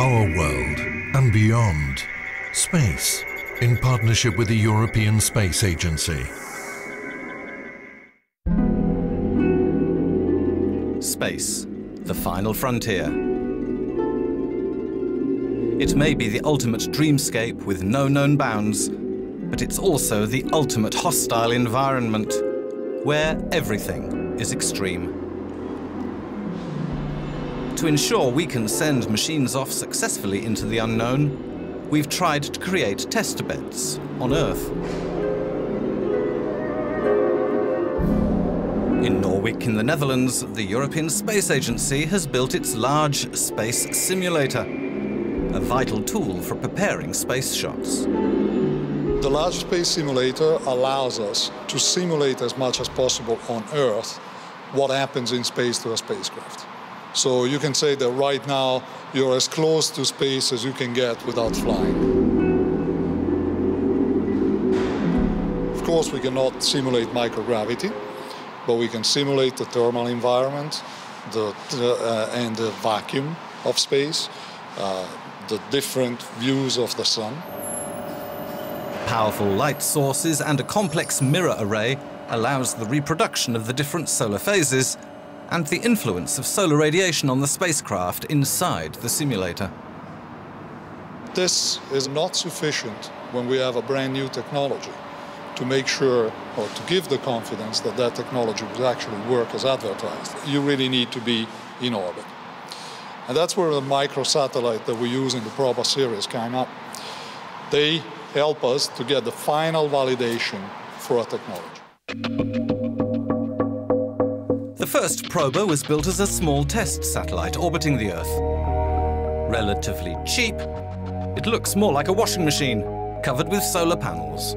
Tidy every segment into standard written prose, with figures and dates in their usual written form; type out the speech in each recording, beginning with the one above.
Our world and beyond. Space, in partnership with the European Space Agency. Space, the final frontier. It may be the ultimate dreamscape with no known bounds, but it's also the ultimate hostile environment, where everything is extreme. To ensure we can send machines off successfully into the unknown, we've tried to create test beds on Earth. In Norwich in the Netherlands, the European Space Agency has built its large space simulator, a vital tool for preparing space shots. The large space simulator allows us to simulate as much as possible on Earth what happens in space to a spacecraft. So you can say that right now you're as close to space as you can get without flying. Of course, we cannot simulate microgravity, but we can simulate the thermal environment and the vacuum of space, the different views of the sun. Powerful light sources and a complex mirror array allows the reproduction of the different solar phases and the influence of solar radiation on the spacecraft inside the simulator. This is not sufficient when we have a brand new technology to make sure, or to give the confidence that that technology will actually work as advertised. You really need to be in orbit. And that's where the microsatellite that we use in the Proba series came up. They help us to get the final validation for a technology. The first Proba was built as a small test satellite orbiting the Earth. Relatively cheap, it looks more like a washing machine, covered with solar panels.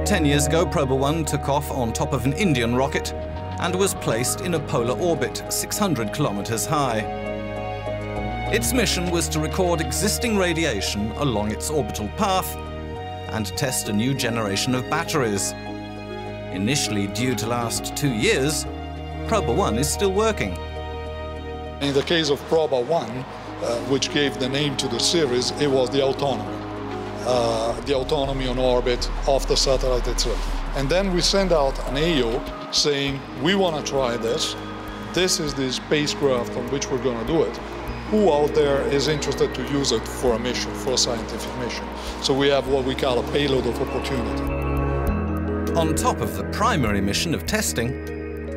10 years ago, Proba 1 took off on top of an Indian rocket and was placed in a polar orbit 600 kilometers high. Its mission was to record existing radiation along its orbital path and test a new generation of batteries. Initially due to last 2 years, Proba 1 is still working. In the case of Proba 1, which gave the name to the series, it was the autonomy on orbit of the satellite itself. And then we send out an AO saying, we want to try this. This is the spacecraft on which we're going to do it. Who out there is interested to use it for a mission, for a scientific mission? So we have what we call a payload of opportunity. On top of the primary mission of testing,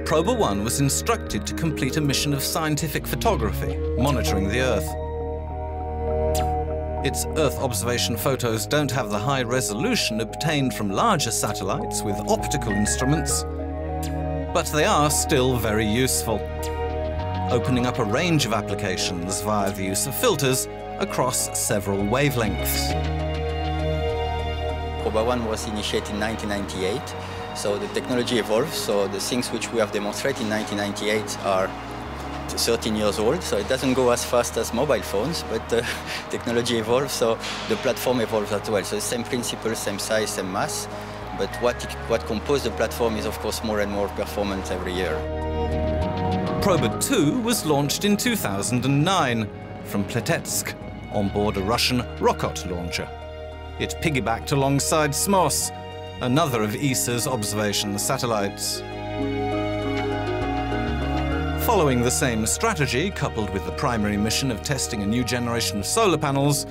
Proba 1 was instructed to complete a mission of scientific photography, monitoring the Earth. Its Earth observation photos don't have the high resolution obtained from larger satellites with optical instruments, but they are still very useful, opening up a range of applications via the use of filters across several wavelengths. Proba 1 was initiated in 1998, so the technology evolves. So the things which we have demonstrated in 1998 are 13 years old, so it doesn't go as fast as mobile phones, but technology evolves, so the platform evolves as well. So the same principle, same size, same mass, but what composes the platform is of course more and more performant every year. Proba 2 was launched in 2009 from Plesetsk on board a Russian rocket launcher. It piggybacked alongside SMOS, another of ESA's observation satellites. Following the same strategy, coupled with the primary mission of testing a new generation of solar panels,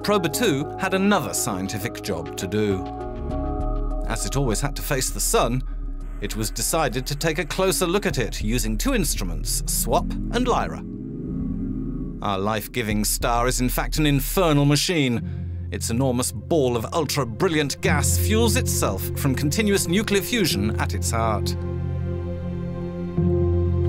Proba 2 had another scientific job to do. As it always had to face the sun, it was decided to take a closer look at it using two instruments, SWAP and Lyra. Our life-giving star is in fact an infernal machine. Its enormous ball of ultra-brilliant gas fuels itself from continuous nuclear fusion at its heart.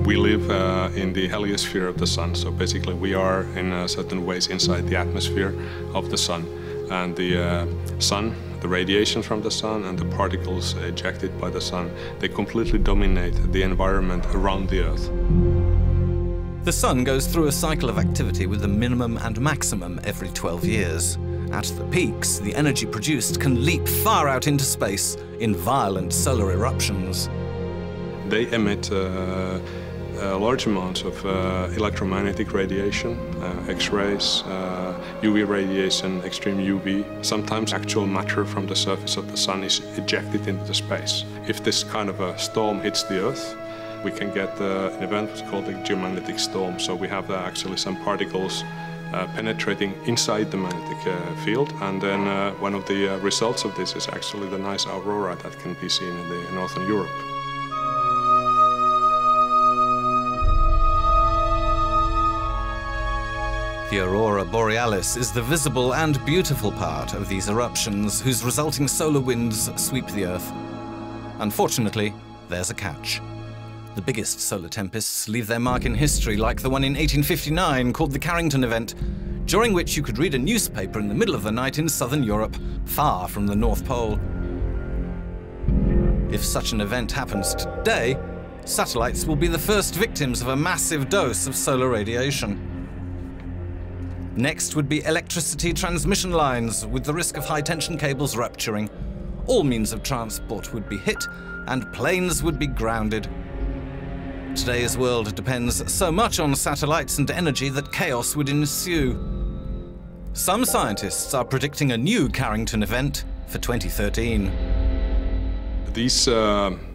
We live in the heliosphere of the sun, so basically we are in certain ways inside the atmosphere of the sun. And the sun, the radiation from the sun and the particles ejected by the sun, they completely dominate the environment around the Earth. The sun goes through a cycle of activity with a minimum and maximum every 12 years. At the peaks, the energy produced can leap far out into space in violent solar eruptions. They emit large amounts of electromagnetic radiation, X-rays, UV radiation, extreme UV. Sometimes actual matter from the surface of the sun is ejected into the space. If this kind of a storm hits the Earth, we can get an event what's called a geomagnetic storm. So we have actually some particles penetrating inside the magnetic field, and then one of the results of this is actually the nice aurora that can be seen in the northern Europe. The aurora borealis is the visible and beautiful part of these eruptions whose resulting solar winds sweep the Earth. Unfortunately, there's a catch. The biggest solar tempests leave their mark in history, like the one in 1859 called the Carrington event, during which you could read a newspaper in the middle of the night in southern Europe, far from the North Pole. If such an event happens today, satellites will be the first victims of a massive dose of solar radiation. Next would be electricity transmission lines, with the risk of high-tension cables rupturing. All means of transport would be hit, and planes would be grounded. Today's world depends so much on satellites and energy that chaos would ensue. Some scientists are predicting a new Carrington event for 2013. These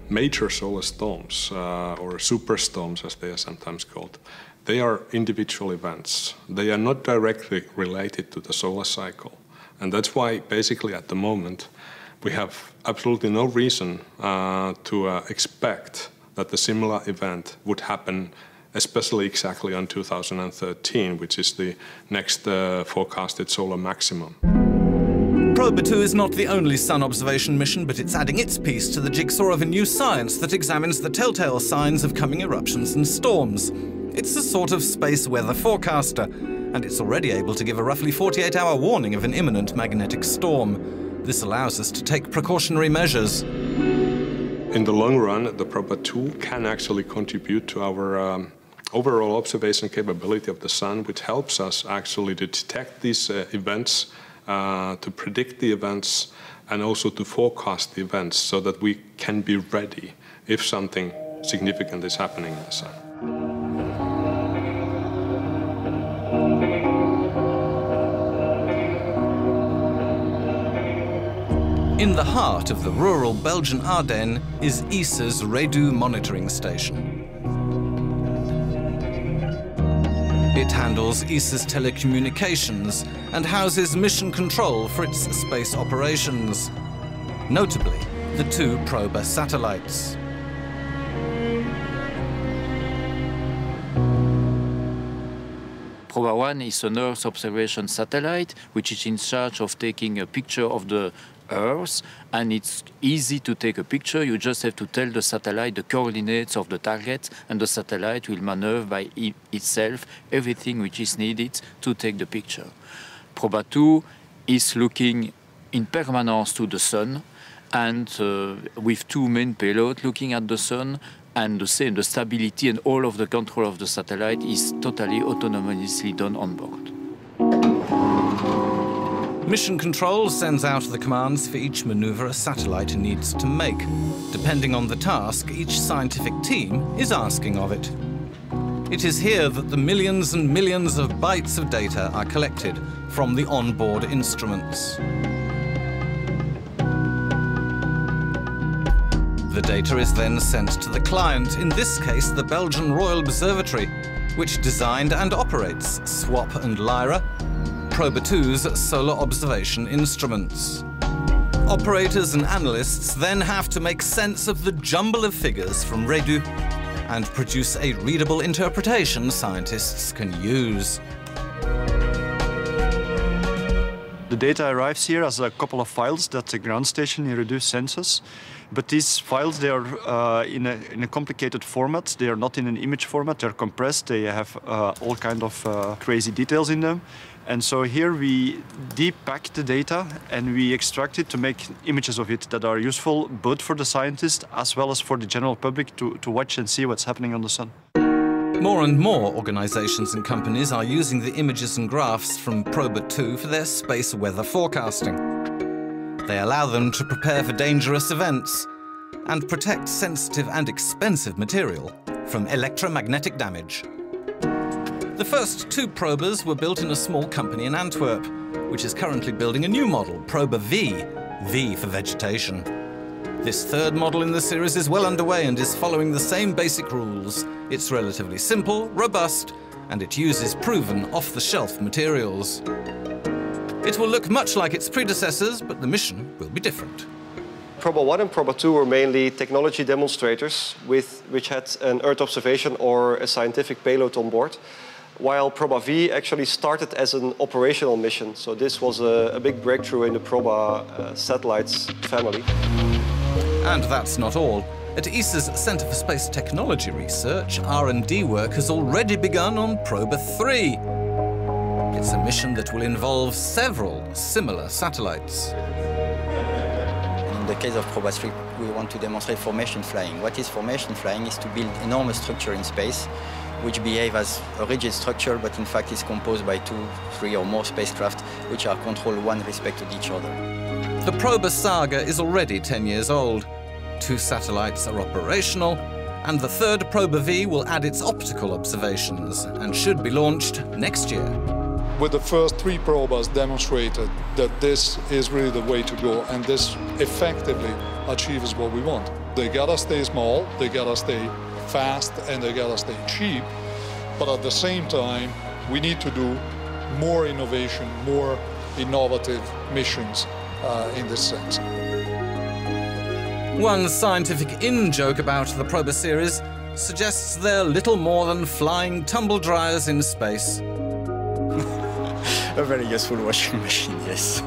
major solar storms, or superstorms as they are sometimes called, they are individual events. They are not directly related to the solar cycle. And that's why basically at the moment we have absolutely no reason to expect that a similar event would happen, especially exactly on 2013, which is the next forecasted solar maximum. Proba 2 is not the only sun observation mission, but it's adding its piece to the jigsaw of a new science that examines the telltale signs of coming eruptions and storms. It's a sort of space weather forecaster, and it's already able to give a roughly 48-hour warning of an imminent magnetic storm. This allows us to take precautionary measures. In the long run, the Proba 2 can actually contribute to our overall observation capability of the sun, which helps us actually to detect these events, to predict the events, and also to forecast the events so that we can be ready if something significant is happening in the sun. In the heart of the rural Belgian Ardennes is ESA's REDU monitoring station. It handles ESA's telecommunications and houses mission control for its space operations, notably the 2 Proba satellites. Proba 1 is an Earth observation satellite, which is in charge of taking a picture of the Earth, and it's easy to take a picture. You just have to tell the satellite the coordinates of the target, and the satellite will maneuver by itself everything which is needed to take the picture. Proba 2 is looking in permanence to the sun, and with 2 main payloads looking at the sun, and the stability and all of the control of the satellite is totally autonomously done on board. Mission Control sends out the commands for each maneuver a satellite needs to make. Depending on the task each scientific team is asking of it. It is here that the millions and millions of bytes of data are collected from the onboard instruments. The data is then sent to the client, in this case the Belgian Royal Observatory, which designed and operates SWAP and Lyra, Proba 2's solar observation instruments. Operators and analysts then have to make sense of the jumble of figures from REDU and produce a readable interpretation scientists can use. The data arrives here as a couple of files that the ground station in REDU sends us. But these files, they are in a complicated format. They are not in an image format. They're compressed. They have all kind of crazy details in them. And so here we depack the data and we extract it to make images of it that are useful both for the scientists as well as for the general public to watch and see what's happening on the sun. More and more organizations and companies are using the images and graphs from Proba 2 for their space weather forecasting. They allow them to prepare for dangerous events and protect sensitive and expensive material from electromagnetic damage. The first 2 Probas were built in a small company in Antwerp, which is currently building a new model, Proba V for vegetation. This 3rd model in the series is well underway and is following the same basic rules. It's relatively simple, robust, and it uses proven off-the-shelf materials. It will look much like its predecessors, but the mission will be different. Proba 1 and Proba 2 were mainly technology demonstrators which had an Earth observation or a scientific payload on board, while Proba V actually started as an operational mission. So this was a big breakthrough in the Proba satellites family. And that's not all. At ESA's Centre for Space Technology Research, R&D work has already begun on Proba 3. It's a mission that will involve several similar satellites. In the case of Proba 3, we want to demonstrate formation flying. What is formation flying is to build enormous structure in space, which behave as a rigid structure, but in fact is composed by 2, 3 or more spacecraft, which are controlled one respect to each other. The Proba saga is already 10 years old. 2 satellites are operational, and the 3rd Proba V will add its optical observations and should be launched next year. With the first 3 Probas demonstrated that this is really the way to go, and this effectively achieves what we want. They gotta stay small, they gotta stay fast, and they gotta stay cheap, but at the same time, we need to do more innovation, more innovative missions in this sense. One scientific in-joke about the Proba series suggests they're little more than flying tumble dryers in space. A very useful washing machine, yes.